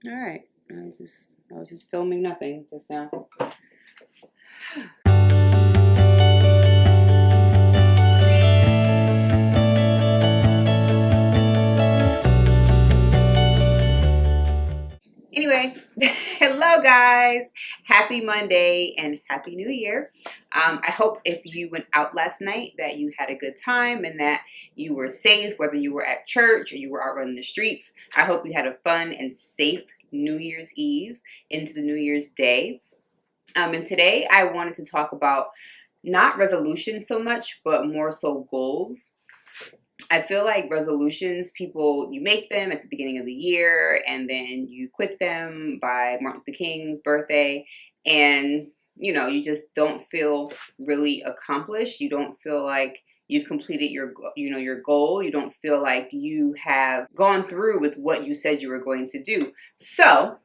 All right. I was just filming nothing just now. Anyway, hello guys. Happy Monday and Happy New Year. I hope if you went out last night that you had a good time and that you were safe, whether you were at church or you were out running the streets. I hope you had a fun and safe New Year's Eve into the New Year's Day. And today I wanted to talk about not resolutions so much, but more so goals. I feel like resolutions, you make them at the beginning of the year and then you quit them by Martin Luther King's birthday, and you just don't feel really accomplished. You don't feel like you've completed your goal. You don't feel like you have gone through with what you said you were going to do. So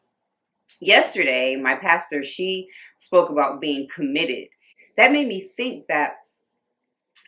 yesterday, my pastor, she spoke about being committed. That made me think that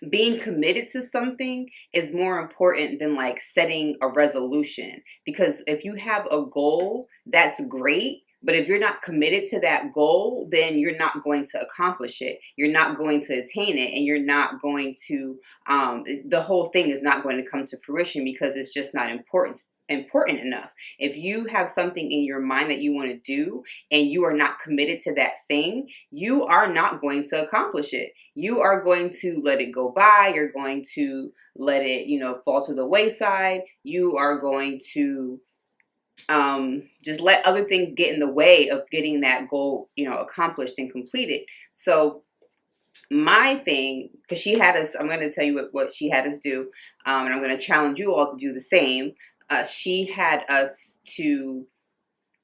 being committed to something is more important than like setting a resolution. Because if you have a goal, that's great. But if you're not committed to that goal, then you're not going to accomplish it. You're not going to attain it. And you're not going to, the whole thing is not going to come to fruition because it's just not important enough. If you have something in your mind that you want to do and you are not committed to that thing, you are not going to accomplish it. You are going to let it go by. You're going to let it, fall to the wayside. You are going to just let other things get in the way of getting that goal, accomplished and completed. So my thing, because she had us, I'm going to tell you what she had us do, and I'm going to challenge you all to do the same. She had us to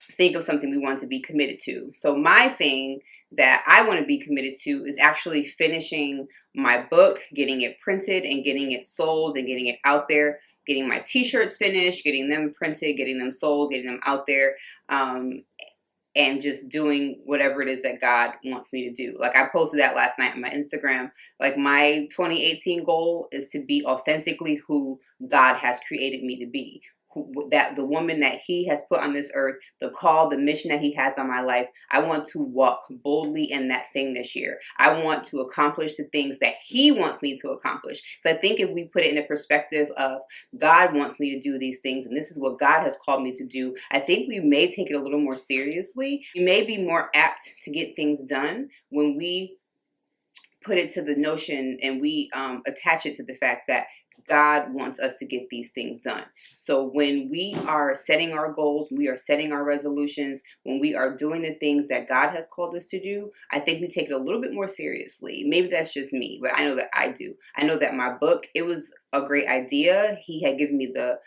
think of something we want to be committed to. So my thing that I want to be committed to is actually finishing my book, getting it printed and getting it sold and getting it out there, getting my t-shirts finished, getting them printed, getting them sold, getting them out there, and just doing whatever it is that God wants me to do. Like I posted that last night on my Instagram. Like my 2018 goal is to be authentically who God has created me to be. That the woman that he has put on this earth, the call, the mission that he has on my life, I want to walk boldly in that thing this year. I want to accomplish the things that he wants me to accomplish. Because I think if we put it in a perspective of God wants me to do these things and this is what God has called me to do, I think we may take it a little more seriously. We may be more apt to get things done when we put it to the notion and we attach it to the fact that God wants us to get these things done. So when we are setting our goals, we are setting our resolutions, when we are doing the things that God has called us to do, I think we take it a little bit more seriously. Maybe that's just me, but I know that I do. I know that my book, it was a great idea. He had given me the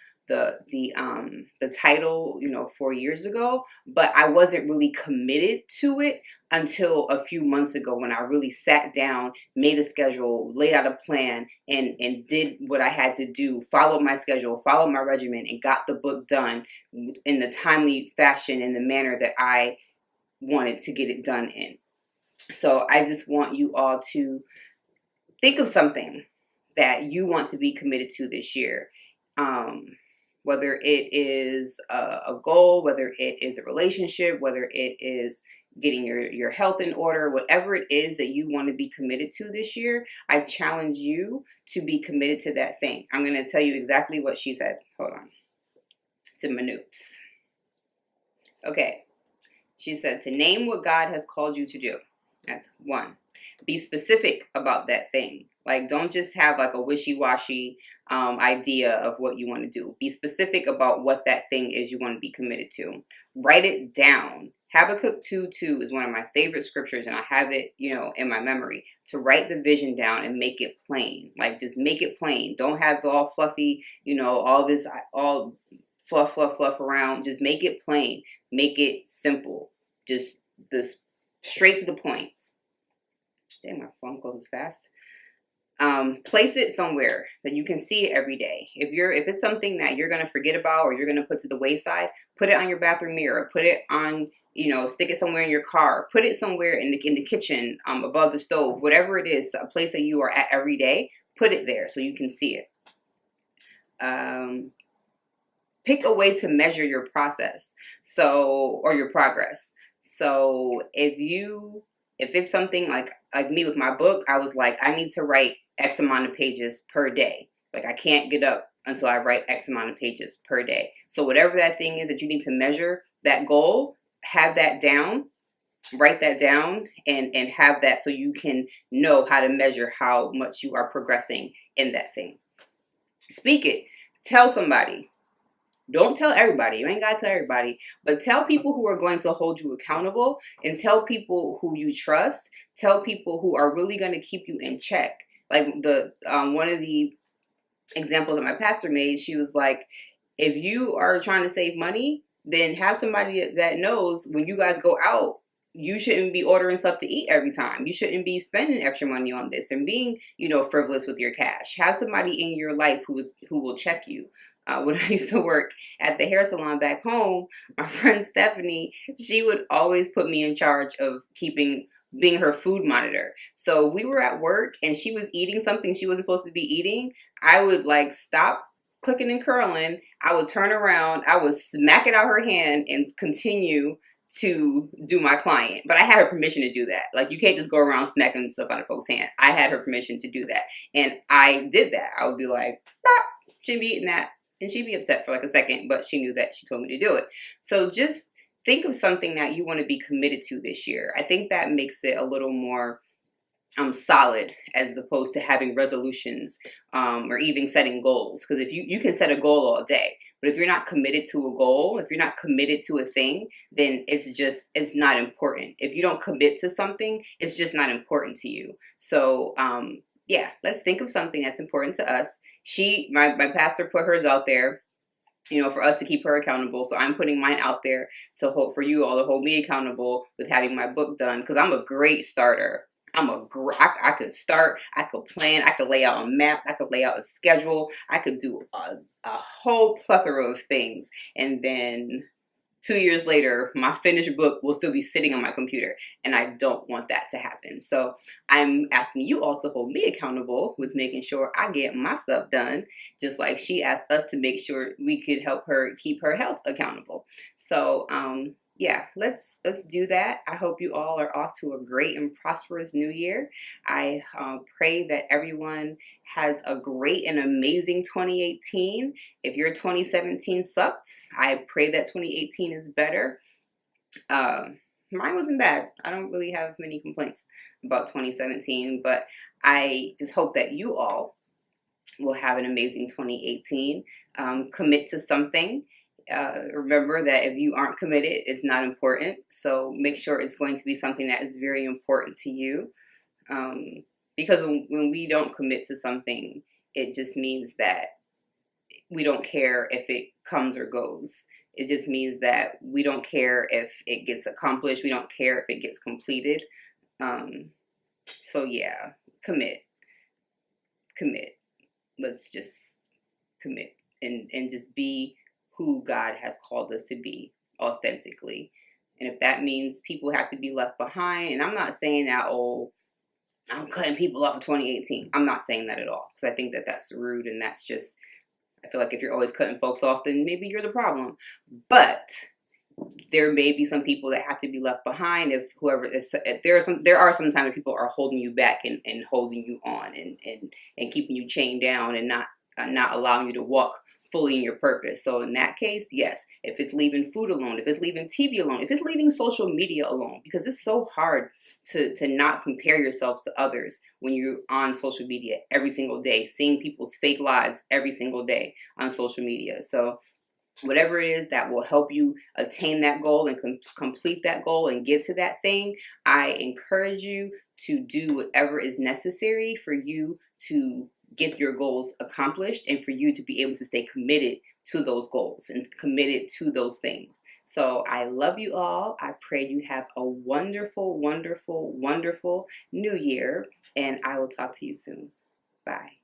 title, 4 years ago, but I wasn't really committed to it until a few months ago when I really sat down, made a schedule, laid out a plan, and did what I had to do, followed my schedule, followed my regimen, and got the book done in the timely fashion, in the manner that I wanted to get it done in. So I just want you all to think of something that you want to be committed to this year. Whether it is a goal, whether it is a relationship, whether it is getting your health in order, whatever it is that you want to be committed to this year, I challenge you to be committed to that thing. I'm going to tell you exactly what she said. Hold on. To my notes. Okay. She said to name what God has called you to do. That's one. Be specific about that thing. Like, don't just have like a wishy-washy idea of what you want to do. Be specific about what that thing is you want to be committed to. Write it down. Habakkuk 2:2 is one of my favorite scriptures, and I have it, in my memory. To write the vision down and make it plain. Like, just make it plain. Don't have it all fluffy, all this, all fluff around. Just make it plain. Make it simple. Just this straight to the point. Dang, my phone goes fast. Place it somewhere that you can see it every day. If it's something that you're going to forget about or you're going to put to the wayside, put it on your bathroom mirror. Put it on, stick it somewhere in your car. Put it somewhere in the kitchen, above the stove. Whatever it is, a place that you are at every day, put it there so you can see it. pick a way to measure your process, or your progress. So if it's something like me with my book, I was like, I need to write X amount of pages per day. Like, I can't get up until I write X amount of pages per day. So whatever that thing is that you need to measure, that goal, have that down, write that down, and have that so you can know how to measure how much you are progressing in that thing. Speak it. Tell somebody. Don't tell everybody. You ain't got to tell everybody. But tell people who are going to hold you accountable, and tell people who you trust. Tell people who are really going to keep you in check. Like one of the examples that my pastor made, she was like, if you are trying to save money, then have somebody that knows when you guys go out, you shouldn't be ordering stuff to eat every time. You shouldn't be spending extra money on this and being, frivolous with your cash. Have somebody in your life who will check you. When I used to work at the hair salon back home, my friend Stephanie, she would always put me in charge of being her food monitor. So we were at work and she was eating something she wasn't supposed to be eating. I would stop clicking and curling. I would turn around, I would smack it out her hand and continue to do my client. But I had her permission to do that. Like, you can't just go around smacking stuff out of folks' hand. I had her permission to do that. And I did that. I would be like, ah, shouldn't be eating that. And she'd be upset for a second, but she knew that she told me to do it. So just think of something that you want to be committed to this year. I think that makes it a little more solid, as opposed to having resolutions or even setting goals. Because if you can set a goal all day, but if you're not committed to a goal, if you're not committed to a thing, then it's not important. If you don't commit to something, it's just not important to you. So yeah, let's think of something that's important to us. My pastor put hers out there, for us to keep her accountable. So I'm putting mine out there for you all to hold me accountable with having my book done, because I'm a great starter. I could start, I could plan, I could lay out a map, I could lay out a schedule, I could do a whole plethora of things. And then 2 years later, my finished book will still be sitting on my computer, and I don't want that to happen. So I'm asking you all to hold me accountable with making sure I get my stuff done, just like she asked us to make sure we could help her keep her health accountable. So yeah, let's do that. I hope you all are off to a great and prosperous new year. I pray that everyone has a great and amazing 2018. If your 2017 sucked, I pray that 2018 is better. Mine wasn't bad. I don't really have many complaints about 2017, but I just hope that you all will have an amazing 2018. Commit to something. Remember that if you aren't committed, it's not important. So make sure it's going to be something that is very important to you. Because when we don't commit to something, it just means that we don't care if it comes or goes. It just means that we don't care if it gets accomplished. We don't care if it gets completed. So yeah, commit. Let's just commit and just be who God has called us to be authentically. And if that means people have to be left behind, and I'm not saying that, oh, I'm cutting people off of 2018. I'm not saying that at all, because I think that that's rude, and that's just, I feel like if you're always cutting folks off, then maybe you're the problem. But there may be some people that have to be left behind. If whoever is, there are some times people are holding you back and holding you on and keeping you chained down and not allowing you to walk fully in your purpose. So in that case, yes, if it's leaving food alone, if it's leaving TV alone, if it's leaving social media alone, because it's so hard to not compare yourselves to others when you're on social media every single day, seeing people's fake lives every single day on social media. So whatever it is that will help you attain that goal and complete that goal and get to that thing, I encourage you to do whatever is necessary for you to get your goals accomplished and for you to be able to stay committed to those goals and committed to those things. So I love you all. I pray you have a wonderful, wonderful, wonderful new year, and I will talk to you soon. Bye.